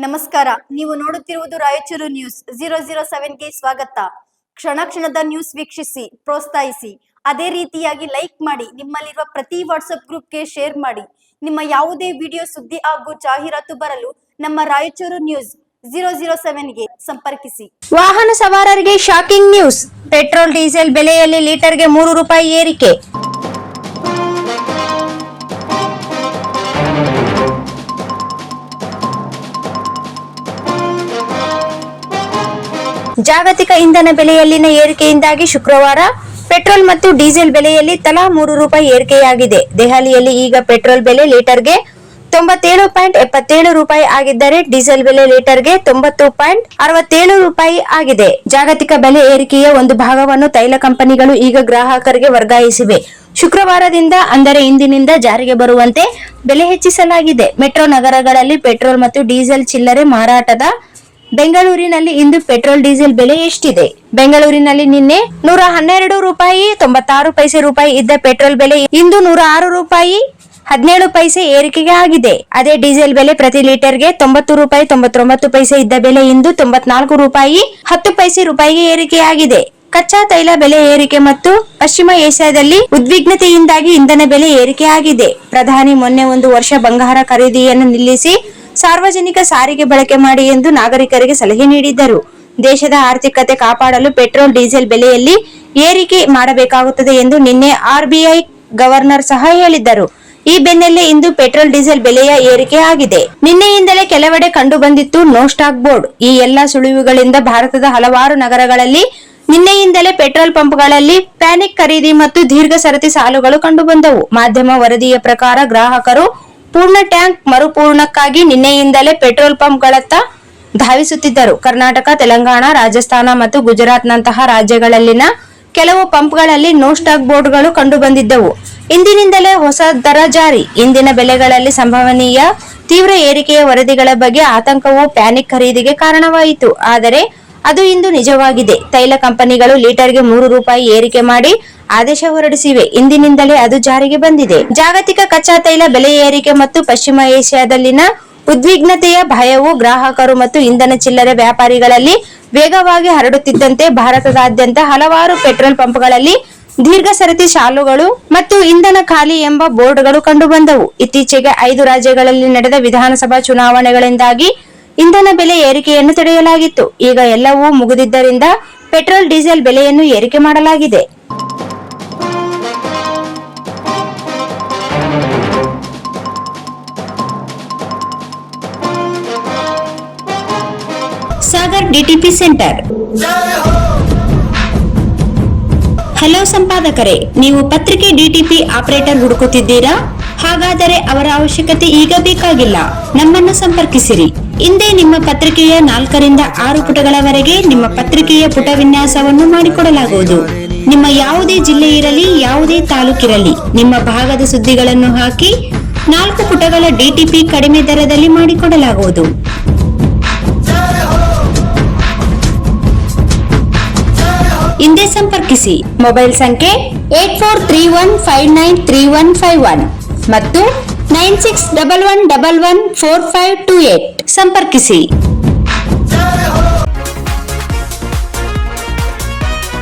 ನಮಸ್ಕಾರ. ನೀವು ನೋಡುತ್ತಿರುವುದು ರಾಯಚೂರು ನ್ಯೂಸ್ 007ಗೆ ಸ್ವಾಗತ. ಕ್ಷಣ ಕ್ಷಣದ ನ್ಯೂಸ್ ವೀಕ್ಷಿಸಿ, ಪ್ರೋತ್ಸಾಹಿಸಿ. ಅದೇ ರೀತಿಯಾಗಿ ಲೈಕ್ ಮಾಡಿ, ನಿಮ್ಮಲ್ಲಿರುವ ಪ್ರತಿ ವಾಟ್ಸ್ಆಪ್ ಗ್ರೂಪ್ಗೆ ಶೇರ್ ಮಾಡಿ. ನಿಮ್ಮ ಯಾವುದೇ ವಿಡಿಯೋ, ಸುದ್ದಿ ಹಾಗೂ ಜಾಹೀರಾತು ಬರಲು ನಮ್ಮ ರಾಯಚೂರು ನ್ಯೂಸ್ 007ಗೆ ಸಂಪರ್ಕಿಸಿ. ವಾಹನ ಸವಾರರಿಗೆ ಶಾಕಿಂಗ್ ನ್ಯೂಸ್. ಪೆಟ್ರೋಲ್ ಡೀಸೆಲ್ ಬೆಲೆಯಲ್ಲಿ ಲೀಟರ್ಗೆ 3 ರೂಪಾಯಿ ಏರಿಕೆ. ಜಾಗತಿಕ ಇಂಧನ ಬೆಲೆಯಲ್ಲಿನ ಏರಿಕೆಯಿಂದಾಗಿ ಶುಕ್ರವಾರ ಪೆಟ್ರೋಲ್ ಮತ್ತು ಡೀಸೆಲ್ ಬೆಲೆಯಲ್ಲಿ ತಲಾ 3 ರೂಪಾಯಿ ಏರಿಕೆಯಾಗಿದೆ. ದೆಹಲಿಯಲ್ಲಿ ಈಗ ಪೆಟ್ರೋಲ್ ಬೆಲೆ ಲೀಟರ್ಗೆ 97.77 ರೂಪಾಯಿ ಆಗಿದ್ದರೆ ಡೀಸೆಲ್ ಬೆಲೆ ಲೀಟರ್ಗೆ 90.67 ರೂಪಾಯಿ ಆಗಿದೆ. ಜಾಗತಿಕ ಬೆಲೆ ಏರಿಕೆಯ ಒಂದು ಭಾಗವನ್ನು ತೈಲ ಕಂಪನಿಗಳು ಈಗ ಗ್ರಾಹಕರಿಗೆ ವರ್ಗಾಯಿಸಿವೆ. ಶುಕ್ರವಾರದಿಂದ ಅಂದರೆ ಇಂದಿನಿಂದ ಜಾರಿಗೆ ಬರುವಂತೆ ಬೆಲೆ ಹೆಚ್ಚಿಸಲಾಗಿದೆ. ಮೆಟ್ರೋ ನಗರಗಳಲ್ಲಿ ಪೆಟ್ರೋಲ್ ಮತ್ತು ಡೀಸೆಲ್ ಚಿಲ್ಲರೆ ಮಾರಾಟದ ಬೆಂಗಳೂರಿನಲ್ಲಿ ಇಂದು ಪೆಟ್ರೋಲ್ ಡೀಸೆಲ್ ಬೆಲೆ ಎಷ್ಟಿದೆ? ಬೆಂಗಳೂರಿನಲ್ಲಿ ನಿನ್ನೆ 112 ರೂಪಾಯಿ 96 ಪೈಸೆ ರೂಪಾಯಿ ಇದ್ದ ಪೆಟ್ರೋಲ್ ಬೆಲೆ ಇಂದು 106 ರೂಪಾಯಿ 17 ಪೈಸೆ ಏರಿಕೆಗೆ ಆಗಿದೆ. ಅದೇ ಡೀಸೆಲ್ ಬೆಲೆ ಪ್ರತಿ ಲೀಟರ್ಗೆ 90 ರೂಪಾಯಿ 99 ಪೈಸೆ ಇದ್ದ ಬೆಲೆ ಇಂದು 94 ರೂಪಾಯಿ 10 ಪೈಸೆ ರೂಪಾಯಿಗೆ ಏರಿಕೆಯಾಗಿದೆ. ಕಚ್ಚಾ ತೈಲ ಬೆಲೆ ಏರಿಕೆ ಮತ್ತು ಪಶ್ಚಿಮ ಏಷ್ಯಾದಲ್ಲಿ ಉದ್ವಿಗ್ನತೆಯಿಂದಾಗಿ ಇಂಧನ ಬೆಲೆ ಏರಿಕೆಯಾಗಿದೆ. ಪ್ರಧಾನಿ ಮೊನ್ನೆ 1 ವರ್ಷ ಬಂಗಾರ ಖರೀದಿಯನ್ನು ನಿಲ್ಲಿಸಿ ಸಾರ್ವಜನಿಕ ಸಾರಿಗೆ ಬಳಕೆ ಮಾಡಿ ಎಂದು ನಾಗರಿಕರಿಗೆ ಸಲಹೆ ನೀಡಿದ್ದರು. ದೇಶದ ಆರ್ಥಿಕತೆ ಕಾಪಾಡಲು ಪೆಟ್ರೋಲ್ ಡೀಸೆಲ್ ಬೆಲೆಯಲ್ಲಿ ಏರಿಕೆ ಮಾಡಬೇಕಾಗುತ್ತದೆ ಎಂದು ನಿನ್ನೆ ಆರ್ಬಿಐ ಗವರ್ನರ್ ಸಹ ಹೇಳಿದ್ದರು. ಈ ಬೆನ್ನಲ್ಲೇ ಇಂದು ಪೆಟ್ರೋಲ್ ಡೀಸೆಲ್ ಬೆಲೆಯ ಏರಿಕೆ ಆಗಿದೆ. ನಿನ್ನೆಯಿಂದಲೇ ಕೆಲವೆಡೆ ಕಂಡು ಬಂದಿತ್ತು ನೋ ಸ್ಟಾಕ್ ಬೋರ್ಡ್. ಈ ಎಲ್ಲಾ ಸುಳಿವುಗಳಿಂದ ಭಾರತದ ಹಲವಾರು ನಗರಗಳಲ್ಲಿ ನಿನ್ನೆಯಿಂದಲೇ ಪೆಟ್ರೋಲ್ ಪಂಪ್ಗಳಲ್ಲಿ ಪ್ಯಾನಿಕ್ ಖರೀದಿ ಮತ್ತು ದೀರ್ಘ ಸರತಿ ಸಾಲುಗಳು ಕಂಡುಬಂದವು. ಮಾಧ್ಯಮ ವರದಿಯ ಪ್ರಕಾರ ಗ್ರಾಹಕರು ಪೂರ್ಣ ಟ್ಯಾಂಕ್ ಮರುಪೂರ್ಣಕ್ಕಾಗಿ ನಿನ್ನೆಯಿಂದಲೇ ಪೆಟ್ರೋಲ್ ಪಂಪ್ಗಳತ್ತ ಧಾವಿಸುತ್ತಿದ್ದರು. ಕರ್ನಾಟಕ, ತೆಲಂಗಾಣ, ರಾಜಸ್ಥಾನ ಮತ್ತು ಗುಜರಾತ್ನಂತಹ ರಾಜ್ಯಗಳಲ್ಲಿನ ಕೆಲವು ಪಂಪ್ಗಳಲ್ಲಿ ನೋ ಸ್ಟಾಕ್ ಬೋರ್ಡ್ಗಳು ಕಂಡುಬಂದಿದ್ದವು. ಇಂದಿನಿಂದಲೇ ಹೊಸ ದರ ಜಾರಿ. ಇಂದಿನ ಬೆಲೆಗಳಲ್ಲಿ ಸಂಭವನೀಯ ತೀವ್ರ ಏರಿಕೆಯ ವರದಿಗಳ ಬಗ್ಗೆ ಆತಂಕವು ಪ್ಯಾನಿಕ್ ಖರೀದಿಗೆ ಕಾರಣವಾಯಿತು. ಆದರೆ ಅದು ಇಂದು ನಿಜವಾಗಿದೆ. ತೈಲ ಕಂಪನಿಗಳು ಲೀಟರ್ಗೆ 3 ರೂಪಾಯಿ ಏರಿಕೆ ಮಾಡಿ ಆದೇಶ ಹೊರಡಿಸಿವೆ. ಇಂದಿನಿಂದಲೇ ಅದು ಜಾರಿಗೆ ಬಂದಿದೆ. ಜಾಗತಿಕ ಕಚ್ಚಾ ತೈಲ ಬೆಲೆ ಏರಿಕೆ ಮತ್ತು ಪಶ್ಚಿಮ ಏಷ್ಯಾದಲ್ಲಿನ ಉದ್ವಿಗ್ನತೆಯ ಭಯವು ಗ್ರಾಹಕರು ಮತ್ತು ಇಂಧನ ಚಿಲ್ಲರೆ ವ್ಯಾಪಾರಿಗಳಲ್ಲಿ ವೇಗವಾಗಿ ಹರಡುತ್ತಿದ್ದಂತೆ ಭಾರತದಾದ್ಯಂತ ಹಲವಾರು ಪೆಟ್ರೋಲ್ ಪಂಪ್ಗಳಲ್ಲಿ ದೀರ್ಘ ಸರತಿ ಸಾಲುಗಳು ಮತ್ತು ಇಂಧನ ಖಾಲಿ ಎಂಬ ಬೋರ್ಡ್ಗಳು ಕಂಡುಬಂದವು. ಇತ್ತೀಚೆಗೆ 5 ರಾಜ್ಯಗಳಲ್ಲಿ ನಡೆದ ವಿಧಾನಸಭಾ ಚುನಾವಣೆಗಳಿಂದಾಗಿ ಇಂಧನ ಬೆಲೆ ಏರಿಕೆಯನ್ನು ತಡೆಯಲಾಗಿತ್ತು. ಈಗ ಎಲ್ಲವೂ ಮುಗಿದಿದ್ದರಿಂದ ಪೆಟ್ರೋಲ್ ಡೀಸೆಲ್ ಬೆಲೆಯನ್ನು ಏರಿಕೆ ಮಾಡಲಾಗಿದೆ. Sagar DTP centre. ಹಲೋ ಸಂಪಾದಕರೇ, ನೀವು ಪತ್ರಿಕೆ ಡಿಟಿಪಿ ಆಪರೇಟರ್ ಹುಡುಕುತ್ತಿದ್ದೀರಾ? ಹಾಗಾದರೆ ಅವರ ಅವಶ್ಯಕತೆ ಈಗ ಬೇಕಾಗಿಲ್ಲ. ನಮ್ಮನ್ನು ಸಂಪರ್ಕಿಸಿರಿ. ಇಂದೇ ನಿಮ್ಮ ಪತ್ರಿಕೆಯ 4 ರಿಂದ 6 ಪುಟಗಳವರೆಗೆ ನಿಮ್ಮ ಪತ್ರಿಕೆಯ ಪುಟ ವಿನ್ಯಾಸವನ್ನು ಮಾಡಿಕೊಡಲಾಗುವುದು. ನಿಮ್ಮ ಯಾವುದೇ ಜಿಲ್ಲೆ ಇರಲಿ, ಯಾವುದೇ ತಾಲೂಕಿರಲಿ, ನಿಮ್ಮ ಭಾಗದ ಸುದ್ದಿಗಳನ್ನು ಹಾಕಿ 4 ಪುಟಗಳ ಡಿಟಿಪಿ ಕಡಿಮೆ ದರದಲ್ಲಿ ಮಾಡಿಕೊಡಲಾಗುವುದು. ಇಂದೇ ಸಂಪರ್ಕಿಸಿ. ಮೊಬೈಲ್ ಸಂಖ್ಯೆ 8431593151 ಮತ್ತು 9611114528 ಸಂಪರ್ಕಿಸಿ.